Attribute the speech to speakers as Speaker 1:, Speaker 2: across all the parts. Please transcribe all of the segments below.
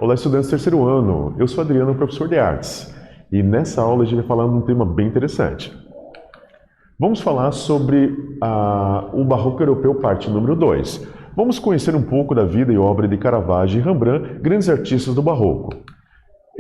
Speaker 1: Olá, estudantes do terceiro ano. Eu sou Adriano, professor de artes. E nessa aula a gente vai falar de um tema bem interessante. Vamos falar sobre o Barroco Europeu, parte número 2. Vamos conhecer um pouco da vida e obra de Caravaggio e Rembrandt, grandes artistas do Barroco.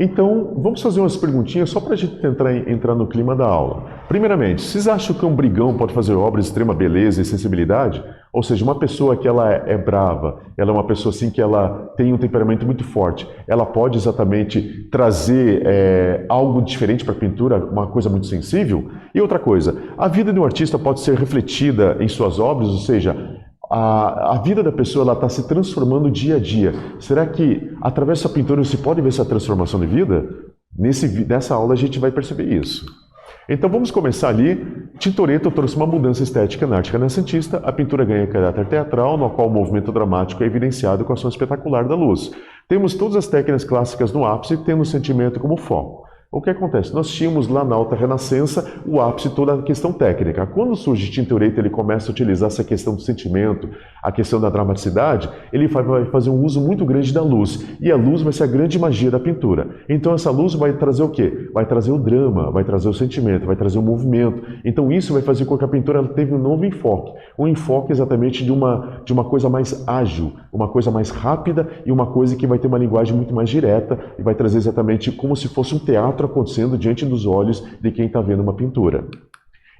Speaker 1: Então, vamos fazer umas perguntinhas só para a gente tentar entrar no clima da aula. Primeiramente, vocês acham que um brigão pode fazer obras de extrema beleza e sensibilidade? Ou seja, uma pessoa que ela é brava, ela é uma pessoa assim que ela tem um temperamento muito forte, ela pode exatamente trazer algo diferente para a pintura, uma coisa muito sensível? E outra coisa, a vida de um artista pode ser refletida em suas obras, ou seja, a vida da pessoa está se transformando dia a dia. Será que através dessa pintura você pode ver essa transformação de vida? Nessa aula a gente vai perceber isso. Então vamos começar ali. Tintoretto trouxe uma mudança estética na arte renascentista. A pintura ganha caráter teatral, no qual o movimento dramático é evidenciado com a ação espetacular da luz. Temos todas as técnicas clássicas no ápice, tendo o sentimento como foco. O que acontece? Nós tínhamos lá na Alta Renascença o ápice toda a questão técnica. Quando surge Tintoretto, ele começa a utilizar essa questão do sentimento, a questão da dramaticidade, ele vai fazer um uso muito grande da luz. E a luz vai ser a grande magia da pintura. Então essa luz vai trazer o quê? Vai trazer o drama, vai trazer o sentimento, vai trazer o movimento. Então isso vai fazer com que a pintura tenha um novo enfoque. Um enfoque exatamente de uma coisa mais ágil, uma coisa mais rápida e uma coisa que vai ter uma linguagem muito mais direta e vai trazer exatamente como se fosse um teatro acontecendo diante dos olhos de quem está vendo uma pintura.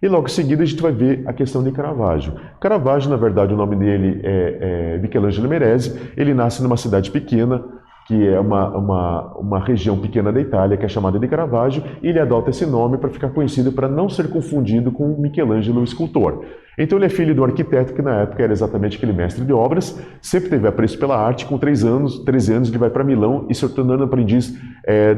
Speaker 1: E logo em seguida a gente vai ver a questão de Caravaggio. Caravaggio, na verdade, o nome dele é Michelangelo Meresi. Ele nasce numa cidade pequena, que é uma região pequena da Itália, que é chamada de Caravaggio, e ele adota esse nome para ficar conhecido, para não ser confundido com Michelangelo, o escultor. Então ele é filho do arquiteto, que na época era exatamente aquele mestre de obras, sempre teve apreço pela arte. Com 13 anos ele vai para Milão e se tornando aprendiz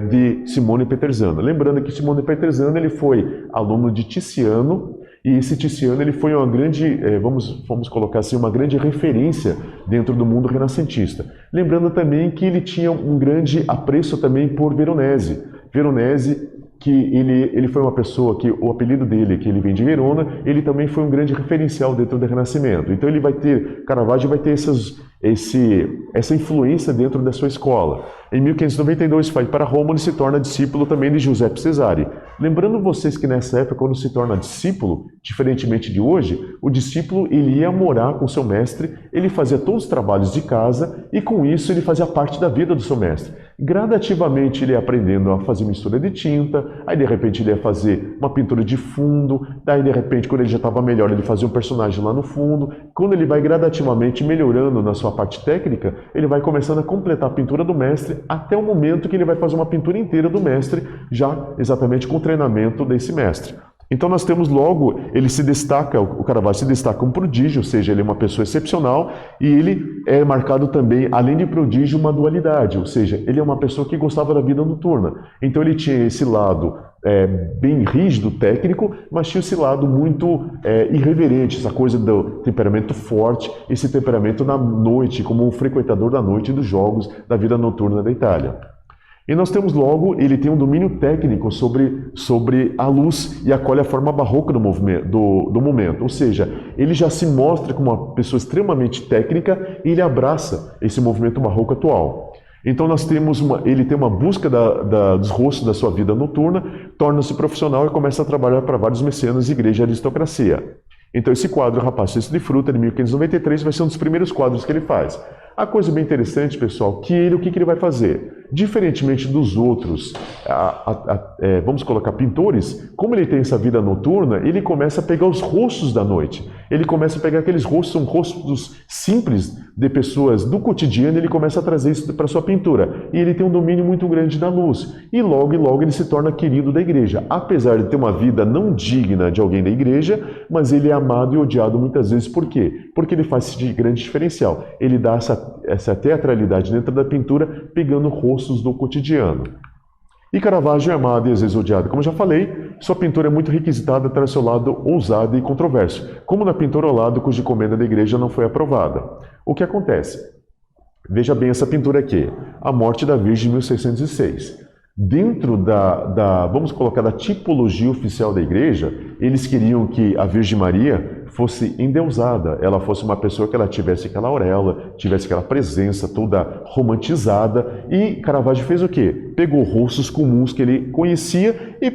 Speaker 1: de Simone Peterzano. Lembrando que Simone Peterzano ele foi aluno de Tiziano, e esse Tiziano ele foi uma grande, vamos colocar assim, uma grande referência dentro do mundo renascentista. Lembrando também que ele tinha um grande apreço também por Veronese. Veronese, que ele foi uma pessoa que o apelido dele, que ele vem de Verona, ele também foi um grande referencial dentro do Renascimento. Então Caravaggio vai ter essa influência dentro da sua escola. Em 1592 vai para Roma e se torna discípulo também de Giuseppe Cesare. Lembrando vocês que nessa época, quando se torna discípulo, diferentemente de hoje, o discípulo ele ia morar com seu mestre, ele fazia todos os trabalhos de casa e com isso ele fazia parte da vida do seu mestre. Gradativamente ele ia aprendendo a fazer mistura de tinta, aí de repente ele ia fazer uma pintura de fundo, daí de repente quando ele já estava melhor ele fazia um personagem lá no fundo. Quando ele vai gradativamente melhorando na sua parte técnica, ele vai começando a completar a pintura do mestre até o momento que ele vai fazer uma pintura inteira do mestre, já exatamente com o treinamento desse mestre. Então nós temos logo, o Caravaggio se destaca como prodígio, ou seja, ele é uma pessoa excepcional e ele é marcado também, além de prodígio, uma dualidade, ou seja, ele é uma pessoa que gostava da vida noturna. Então ele tinha esse lado bem rígido, técnico, mas tinha esse lado muito irreverente, essa coisa do temperamento forte, esse temperamento na noite, como um frequentador da noite dos jogos da vida noturna da Itália. E nós temos logo, ele tem um domínio técnico sobre a luz e acolhe a forma barroca do momento. Ou seja, ele já se mostra como uma pessoa extremamente técnica e ele abraça esse movimento barroco atual. Então nós temos ele tem uma busca dos rostos da sua vida noturna, torna-se profissional e começa a trabalhar para vários mecenas, igreja e aristocracia. Então esse quadro, Rapaz Cesto de Fruta, de 1593, vai ser um dos primeiros quadros que ele faz. A coisa bem interessante, pessoal, que o que ele vai fazer? Diferentemente dos outros, vamos colocar pintores, como ele tem essa vida noturna, ele começa a pegar os rostos da noite. Ele começa a pegar aqueles rostos, são rostos simples de pessoas do cotidiano, ele começa a trazer isso para sua pintura. E ele tem um domínio muito grande da luz. E logo ele se torna querido da igreja. Apesar de ter uma vida não digna de alguém da igreja, mas ele é amado e odiado muitas vezes. Por quê? Porque ele faz esse grande diferencial. Ele dá essa teatralidade dentro da pintura, pegando rostos do cotidiano. E Caravaggio é amado e às vezes odiado. Como eu já falei, sua pintura é muito requisitada, traz seu lado ousado e controverso, como na pintura ao lado cuja encomenda da igreja não foi aprovada. O que acontece? Veja bem essa pintura aqui, A Morte da Virgem, de 1606. Dentro vamos colocar, da tipologia oficial da igreja, eles queriam que a Virgem Maria fosse endeusada, ela fosse uma pessoa que ela tivesse aquela auréola, tivesse aquela presença toda romantizada. E Caravaggio fez o quê? Pegou rostos comuns que ele conhecia e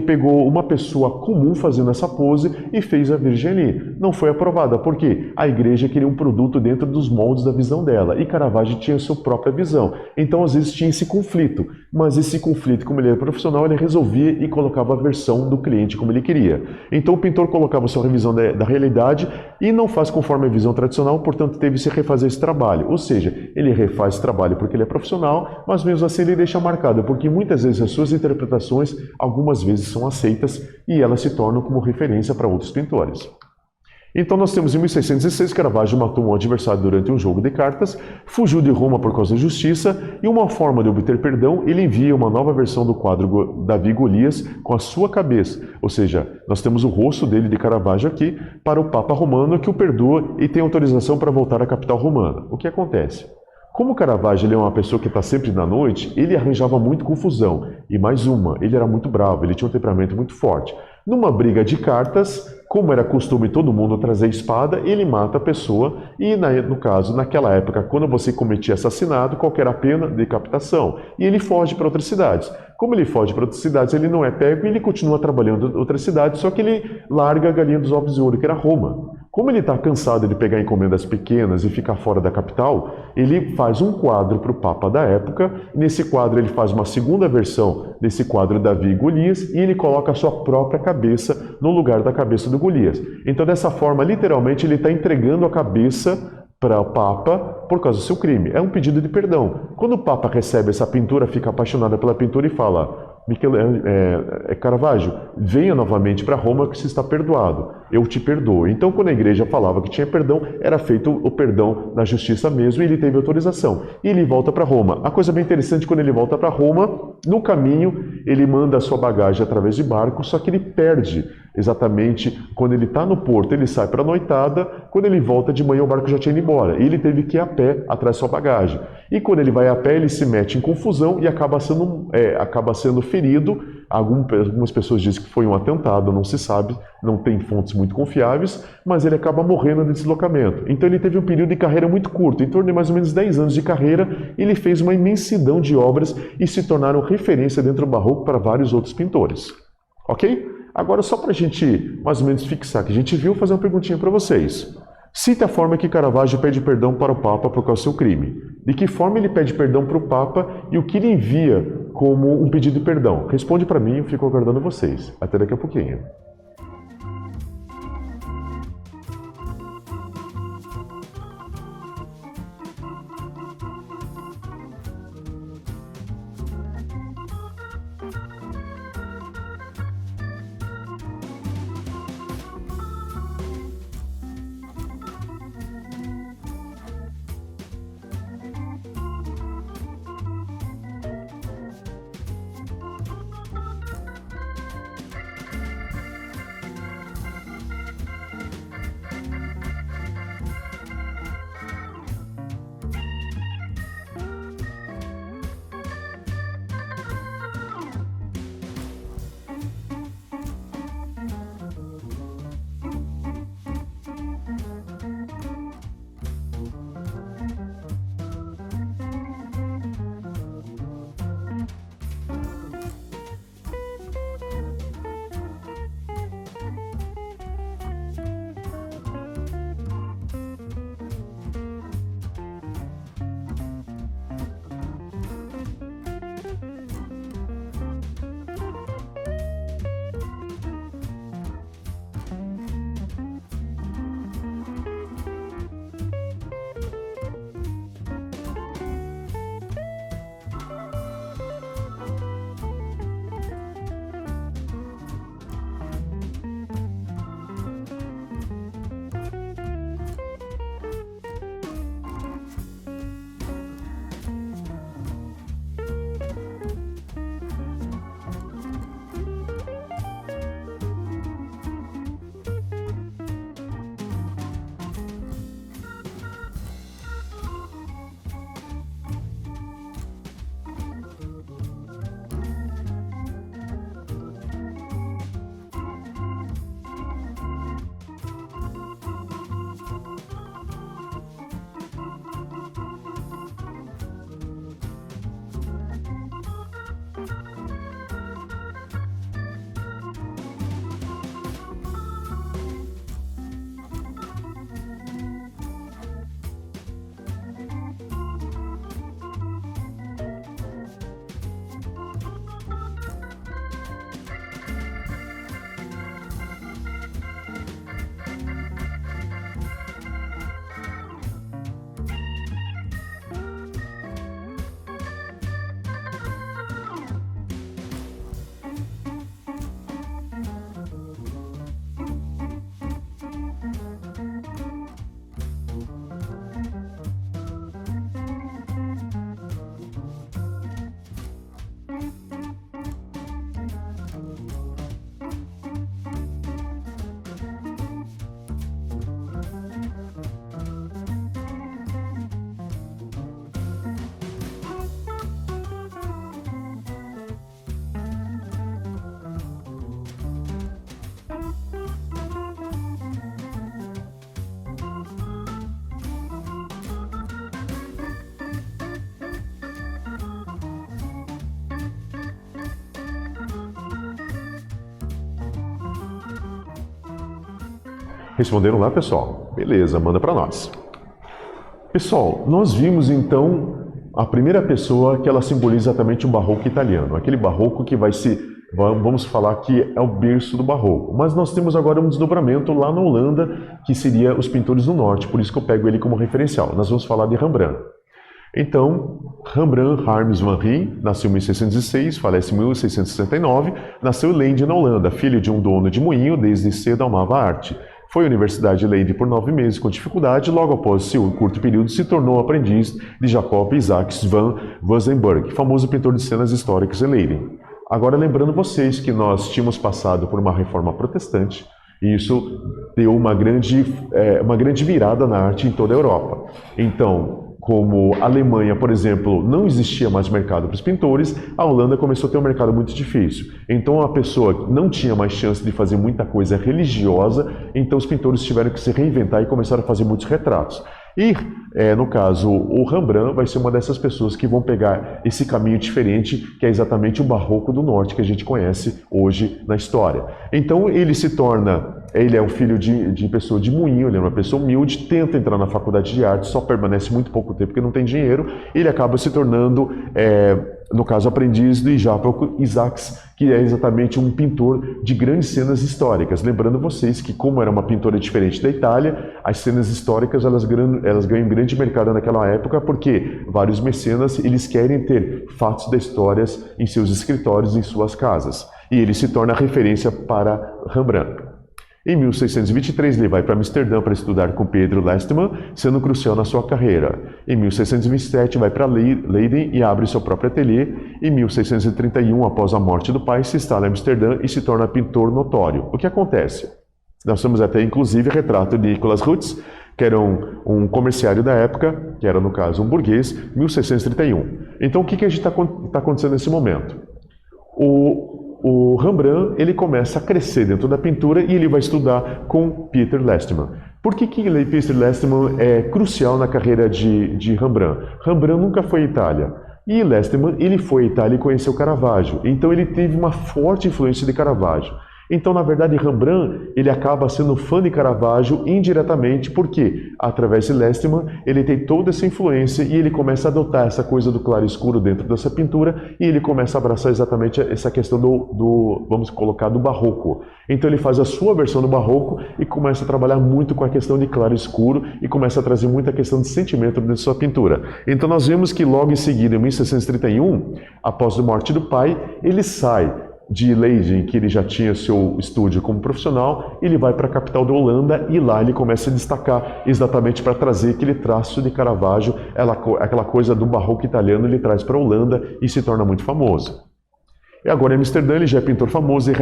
Speaker 1: pegou uma pessoa comum fazendo essa pose e fez a Virgem ali. Não foi aprovada, porque a igreja queria um produto dentro dos moldes da visão dela e Caravaggio tinha a sua própria visão. Então, às vezes, tinha esse conflito, mas esse conflito, como ele era profissional, ele resolvia e colocava a versão do cliente como ele queria. Então, o pintor colocava a sua revisão da realidade e não faz conforme a visão tradicional, portanto, teve que refazer esse trabalho. Ou seja, ele refaz esse trabalho porque ele é profissional, mas mesmo assim ele deixa marcado, porque muitas vezes as suas interpretações, algumas vezes são aceitas e elas se tornam como referência para outros pintores. Então nós temos em 1606, Caravaggio matou um adversário durante um jogo de cartas, fugiu de Roma por causa da justiça e uma forma de obter perdão, ele envia uma nova versão do quadro Davi e Golias com a sua cabeça. Ou seja, nós temos o rosto dele de Caravaggio aqui para o Papa Romano que o perdoa e tem autorização para voltar à capital romana. O que acontece? Como Caravaggio ele é uma pessoa que está sempre na noite, ele arranjava muito confusão. E mais uma, ele era muito bravo, ele tinha um temperamento muito forte. Numa briga de cartas, como era costume todo mundo trazer espada, ele mata a pessoa e, no caso, naquela época, quando você cometia assassinato, qual era a pena? Decapitação. E ele foge para outras cidades. Como ele foge para outras cidades, ele não é pego e ele continua trabalhando em outras cidades, só que ele larga a galinha dos ovos de ouro, que era Roma. Como ele está cansado de pegar encomendas pequenas e ficar fora da capital, ele faz um quadro para o Papa da época. Nesse quadro ele faz uma segunda versão desse quadro Davi e Golias e ele coloca a sua própria cabeça no lugar da cabeça do Golias. Então dessa forma, literalmente, ele está entregando a cabeça para o Papa por causa do seu crime. É um pedido de perdão. Quando o Papa recebe essa pintura, fica apaixonado pela pintura e fala: Caravaggio, venha novamente para Roma que você está perdoado, eu te perdoo. Então, quando a igreja falava que tinha perdão, era feito o perdão na justiça mesmo e ele teve autorização. E ele volta para Roma. A coisa bem interessante, quando ele volta para Roma, no caminho, ele manda a sua bagagem através de barco, só que ele perde exatamente quando ele está no porto, ele sai para a noitada, quando ele volta de manhã o barco já tinha ido embora, e ele teve que ir a pé atrás da sua bagagem. E quando ele vai a pé, ele se mete em confusão e acaba sendo ferido. Algumas pessoas dizem que foi um atentado, não se sabe, não tem fontes muito confiáveis, mas ele acaba morrendo no deslocamento. Então ele teve um período de carreira muito curto, em torno de mais ou menos 10 anos de carreira, ele fez uma imensidão de obras e se tornaram referência dentro do barroco para vários outros pintores. Ok? Agora, só para a gente mais ou menos fixar que a gente viu, fazer uma perguntinha para vocês. Cite a forma que Caravaggio pede perdão para o Papa por causa do seu crime. De que forma ele pede perdão para o Papa e o que ele envia como um pedido de perdão? Responde para mim, eu fico aguardando vocês. Até daqui a pouquinho. Responderam lá, pessoal? Beleza, manda para nós. Pessoal, nós vimos então a primeira pessoa que ela simboliza exatamente o barroco italiano, aquele barroco que vai se, vamos falar que é o berço do barroco. Mas nós temos agora um desdobramento lá na Holanda, que seria os pintores do norte, por isso que eu pego ele como referencial. Nós vamos falar de Rembrandt. Então, Rembrandt Harms van Rijn nasceu em 1606, falece em 1669, nasceu em Leiden, na Holanda, filho de um dono de moinho, desde cedo amava a arte. Foi à Universidade de Leiden por 9 meses com dificuldade, logo após seu curto período se tornou aprendiz de Jacob Isaacs van Wesenberg, famoso pintor de cenas históricas em Leiden. Agora lembrando vocês que nós tínhamos passado por uma reforma protestante, e isso deu uma grande virada na arte em toda a Europa. Então, como a Alemanha, por exemplo, não existia mais mercado para os pintores, a Holanda começou a ter um mercado muito difícil. Então a pessoa não tinha mais chance de fazer muita coisa religiosa, então os pintores tiveram que se reinventar e começaram a fazer muitos retratos. E, no caso, o Rembrandt vai ser uma dessas pessoas que vão pegar esse caminho diferente, que é exatamente o barroco do norte que a gente conhece hoje na história. Então ele é um filho de pessoa de moinho, ele é uma pessoa humilde, tenta entrar na faculdade de arte, só permanece muito pouco tempo porque não tem dinheiro, ele acaba se tornando, no caso, aprendiz de Jacob Isaacs, que é exatamente um pintor de grandes cenas históricas. Lembrando vocês que, como era uma pintora diferente da Itália, as cenas históricas elas ganham grande mercado naquela época, porque vários mecenas eles querem ter fatos da história em seus escritórios, em suas casas. E ele se torna referência para Rembrandt. Em 1623, ele vai para Amsterdã para estudar com Pedro Lestmann, sendo crucial na sua carreira. Em 1627, vai para Leiden e abre seu próprio ateliê. Em 1631, após a morte do pai, se instala em Amsterdã e se torna pintor notório. O que acontece? Nós temos até, inclusive, retrato de Nicolas Rutz, que era um comerciário da época, que era, no caso, um burguês, 1631. Então, o que a gente está acontecendo nesse momento? O Rembrandt ele começa a crescer dentro da pintura e ele vai estudar com Peter Lestmann. Por que Peter Lestmann é crucial na carreira de Rembrandt? Rembrandt nunca foi à Itália. E Lestmann ele foi à Itália e conheceu Caravaggio. Então ele teve uma forte influência de Caravaggio. Então, na verdade, Rembrandt ele acaba sendo fã de Caravaggio indiretamente, porque através de Lestmann ele tem toda essa influência e ele começa a adotar essa coisa do claro e escuro dentro dessa pintura e ele começa a abraçar exatamente essa questão vamos colocar, do barroco. Então ele faz a sua versão do barroco e começa a trabalhar muito com a questão de claro e escuro e começa a trazer muita questão de sentimento dentro da sua pintura. Então nós vemos que logo em seguida, em 1631, após a morte do pai, ele sai de Leiden, que ele já tinha seu estúdio como profissional, ele vai para a capital da Holanda e lá ele começa a destacar exatamente para trazer aquele traço de Caravaggio, aquela coisa do barroco italiano, ele traz para a Holanda e se torna muito famoso. E agora em Amsterdã ele já é pintor famoso e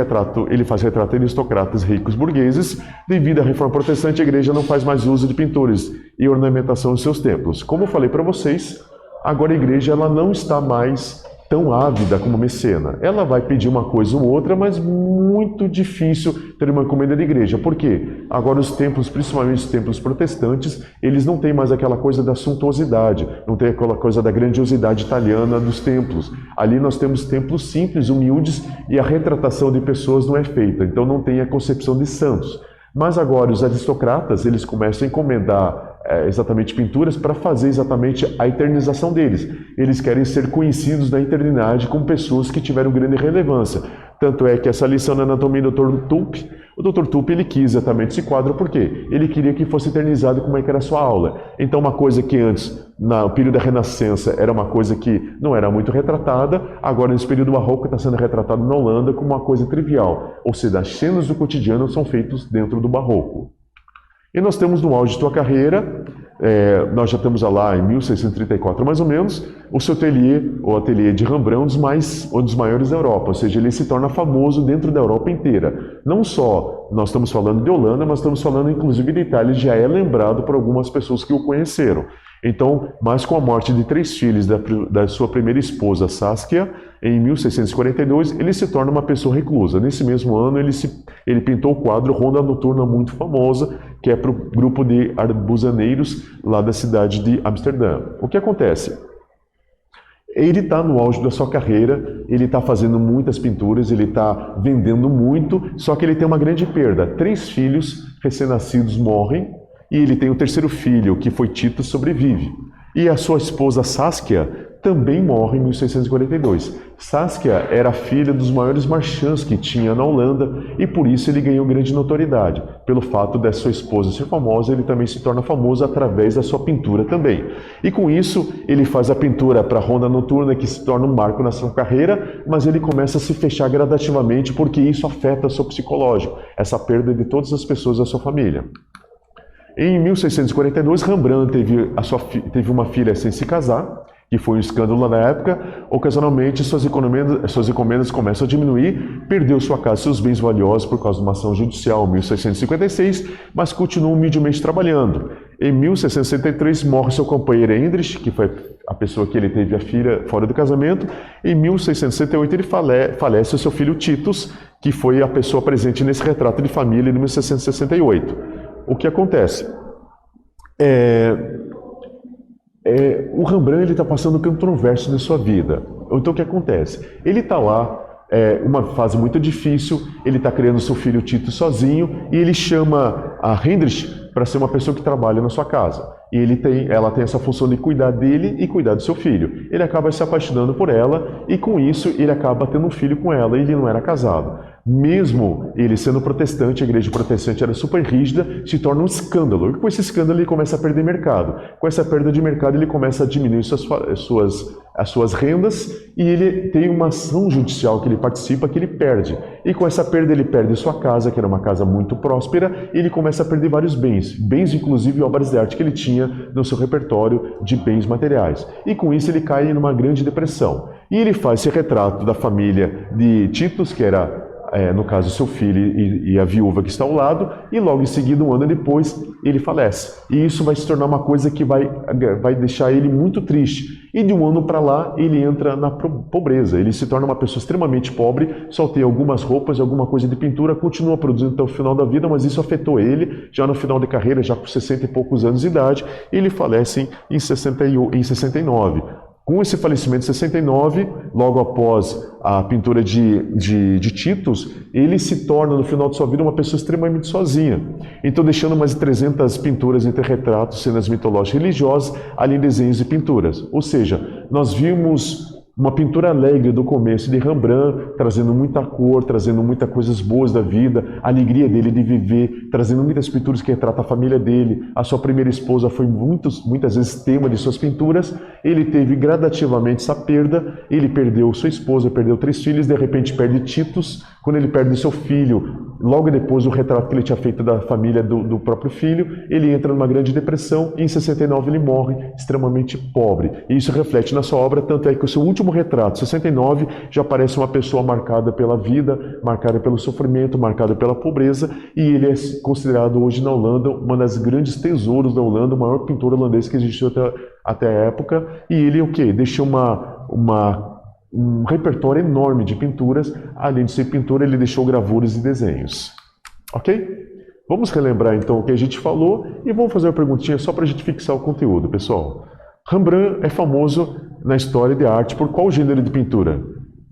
Speaker 1: ele faz retrato de aristocratas ricos burgueses. Devido à reforma protestante, a igreja não faz mais uso de pintores e ornamentação em seus templos. Como eu falei para vocês, agora a igreja ela não está mais tão ávida como mecena. Ela vai pedir uma coisa ou outra, mas muito difícil ter uma encomenda de igreja. Por quê? Agora os templos, principalmente os templos protestantes, eles não têm mais aquela coisa da suntuosidade, não tem aquela coisa da grandiosidade italiana dos templos. Ali nós temos templos simples, humildes, e a retratação de pessoas não é feita, então não tem a concepção de santos. Mas agora os aristocratas, eles começam a encomendar exatamente pinturas para fazer exatamente a eternização deles. Eles querem ser conhecidos na eternidade como pessoas que tiveram grande relevância. Tanto é que essa lição na anatomia do Dr. Tulp, o Dr. Tulp ele quis exatamente esse quadro porque ele queria que fosse eternizado como é que era a sua aula. Então uma coisa que antes, no período da Renascença, era uma coisa que não era muito retratada, agora nesse período barroco está sendo retratado na Holanda como uma coisa trivial. Ou seja, as cenas do cotidiano são feitas dentro do barroco. E nós temos no auge de sua carreira, nós já estamos lá em 1634 mais ou menos, o seu ateliê, o ateliê de Rembrandt, um dos maiores da Europa, ou seja, ele se torna famoso dentro da Europa inteira. Não só nós estamos falando de Holanda, mas estamos falando inclusive de Itália, já é lembrado por algumas pessoas que o conheceram. Então, mas com a morte de 3 filhos da sua primeira esposa, Saskia, em 1642, ele se torna uma pessoa reclusa. Nesse mesmo ano, ele pintou o quadro Ronda Noturna, muito famosa, que é para o grupo de arbusaneiros lá da cidade de Amsterdã. O que acontece? Ele está no auge da sua carreira, ele está fazendo muitas pinturas, ele está vendendo muito, só que ele tem uma grande perda. 3 filhos recém-nascidos morrem e ele tem o 3º filho, que foi Tito, sobrevive. E a sua esposa Saskia também morre em 1642. Saskia era filha dos maiores marchands que tinha na Holanda e por isso ele ganhou grande notoriedade. Pelo fato de sua esposa ser famosa, ele também se torna famoso através da sua pintura também. E com isso, ele faz a pintura para a Ronda Noturna, que se torna um marco na sua carreira, mas ele começa a se fechar gradativamente porque isso afeta o seu psicológico, essa perda de todas as pessoas da sua família. Em 1642, Rembrandt teve uma filha sem se casar, que foi um escândalo na época. Ocasionalmente, suas encomendas começam a diminuir, perdeu sua casa e seus bens valiosos por causa de uma ação judicial em 1656, mas continua humildemente trabalhando. Em 1663, morre seu companheiro Heinrich, que foi a pessoa que ele teve a filha fora do casamento. Em 1668, ele falece o seu filho Titus, que foi a pessoa presente nesse retrato de família de 1668. O que acontece? O Rembrandt está passando um controverso na sua vida. Então o que acontece? Ele está lá, uma fase muito difícil, ele está criando seu filho Tito sozinho e ele chama a Heinrich para ser uma pessoa que trabalha na sua casa. E ela tem essa função de cuidar dele e cuidar do seu filho. Ele acaba se apaixonando por ela e com isso ele acaba tendo um filho com ela e ele não era casado. Mesmo ele sendo protestante, a igreja protestante era super rígida, se torna um escândalo. E com esse escândalo ele começa a perder mercado. Com essa perda de mercado ele começa a diminuir as suas rendas e ele tem uma ação judicial que ele participa que ele perde. E com essa perda ele perde sua casa, que era uma casa muito próspera, e ele começa a perder vários bens inclusive obras de arte que ele tinha no seu repertório de bens materiais. E com isso ele cai numa grande depressão. E ele faz esse retrato da família de Titus, que era no caso, seu filho e a viúva que está ao lado, e logo em seguida, um ano depois, ele falece. E isso vai se tornar uma coisa que vai deixar ele muito triste. E de um ano para lá, ele entra na pobreza. Ele se torna uma pessoa extremamente pobre, só tem algumas roupas e alguma coisa de pintura, continua produzindo até o final da vida, mas isso afetou ele, já no final de carreira, já com 60 e poucos anos de idade, e ele falece em 69. Com esse falecimento em 69, logo após a pintura de Titus, ele se torna, no final de sua vida, uma pessoa extremamente sozinha. Então, deixando mais de 300 pinturas entre retratos, cenas mitológicas e religiosas, além de desenhos e pinturas. Ou seja, nós vimos uma pintura alegre do começo de Rembrandt, trazendo muita cor, trazendo muitas coisas boas da vida, a alegria dele de viver, trazendo muitas pinturas que retratam a família dele. A sua primeira esposa foi muitas vezes tema de suas pinturas. Ele teve gradativamente essa perda, ele perdeu sua esposa, perdeu 3 filhos, de repente perde Titus. Quando ele perde seu filho, logo depois o retrato que ele tinha feito da família do próprio filho, ele entra numa grande depressão e em 69 ele morre extremamente pobre. E isso reflete na sua obra, tanto é que o seu último retrato, 69, já parece uma pessoa marcada pela vida, marcada pelo sofrimento, marcada pela pobreza, e ele é considerado hoje na Holanda uma das grandes tesouros da Holanda, o maior pintor holandês que existiu até a época. E ele deixou um repertório enorme de pinturas. Além de ser pintor, ele deixou gravuras e desenhos. Ok? Vamos relembrar então o que a gente falou e vamos fazer uma perguntinha só para a gente fixar o conteúdo, pessoal. Rembrandt é famoso na história de arte por qual gênero de pintura?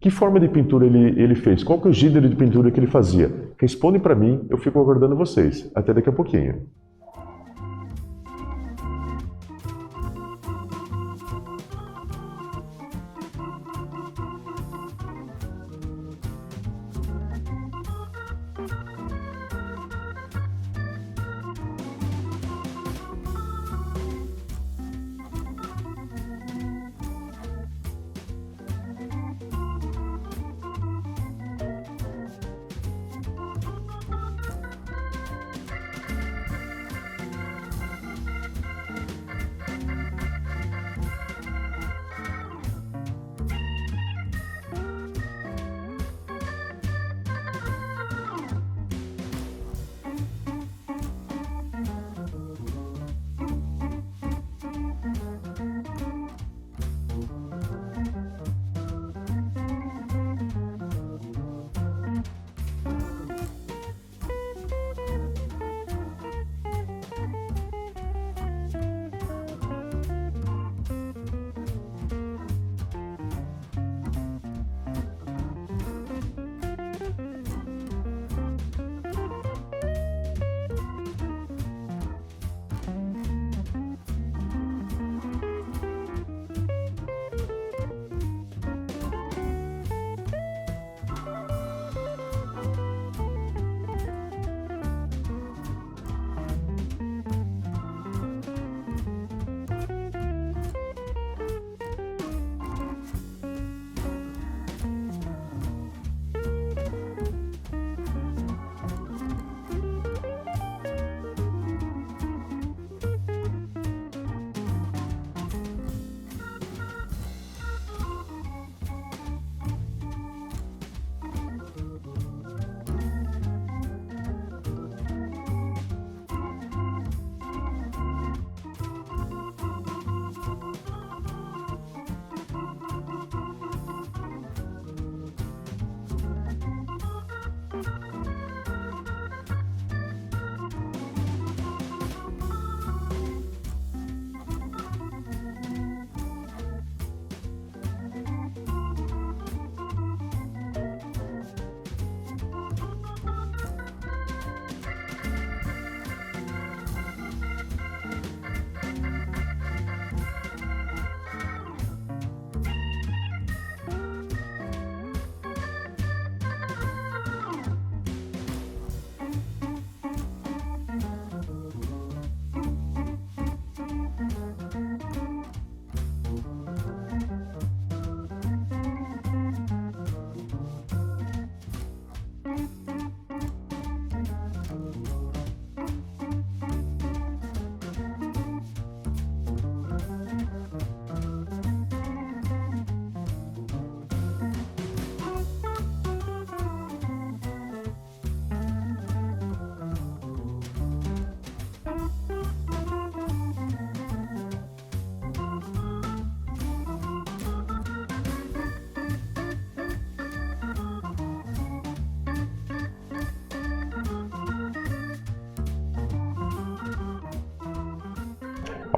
Speaker 1: Que forma de pintura ele fez? Qual que é o gênero de pintura que ele fazia? Respondem para mim, eu fico aguardando vocês. Até daqui a pouquinho.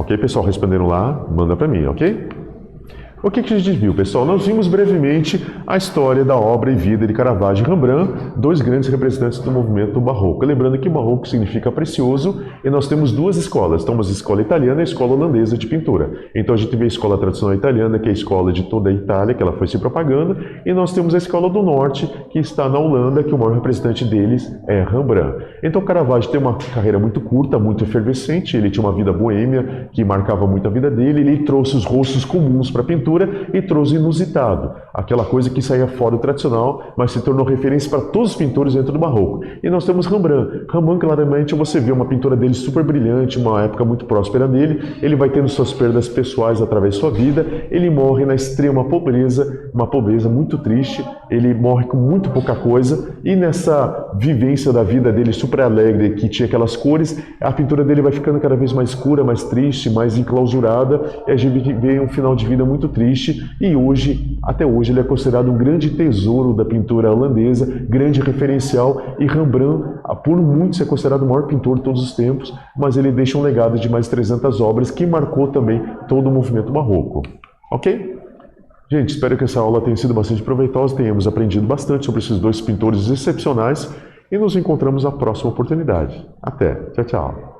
Speaker 1: Ok, pessoal? Responderam lá? Manda para mim, ok? O que a gente viu, pessoal? Nós vimos brevemente a história da obra e vida de Caravaggio e Rembrandt, dois grandes representantes do movimento barroco. Lembrando que barroco significa precioso e nós temos duas escolas. Temos a escola italiana e a escola holandesa de pintura. Então a gente vê a escola tradicional italiana, que é a escola de toda a Itália, que ela foi se propagando, e nós temos a escola do norte, que está na Holanda, que o maior representante deles é Rembrandt. Então Caravaggio tem uma carreira muito curta, muito efervescente, ele tinha uma vida boêmia que marcava muito a vida dele, ele trouxe os rostos comuns para a pintura, e trouxe inusitado, aquela coisa que saía fora do tradicional, mas se tornou referência para todos os pintores dentro do barroco. E nós temos Rembrandt. Rembrandt, claramente, você vê uma pintura dele super brilhante, uma época muito próspera dele, ele vai tendo suas perdas pessoais através de sua vida, ele morre na extrema pobreza, uma pobreza muito triste, ele morre com muito pouca coisa, e nessa vivência da vida dele super alegre, que tinha aquelas cores, a pintura dele vai ficando cada vez mais escura, mais triste, mais enclausurada, e a gente vê um final de vida muito triste, e hoje, até hoje, ele é considerado um grande tesouro da pintura holandesa, grande referencial, e Rembrandt, por muitos, é considerado o maior pintor de todos os tempos, mas ele deixa um legado de mais de 300 obras que marcou também todo o movimento barroco. Ok? Gente, espero que essa aula tenha sido bastante proveitosa, tenhamos aprendido bastante sobre esses dois pintores excepcionais, e nos encontramos na próxima oportunidade. Até! Tchau, tchau!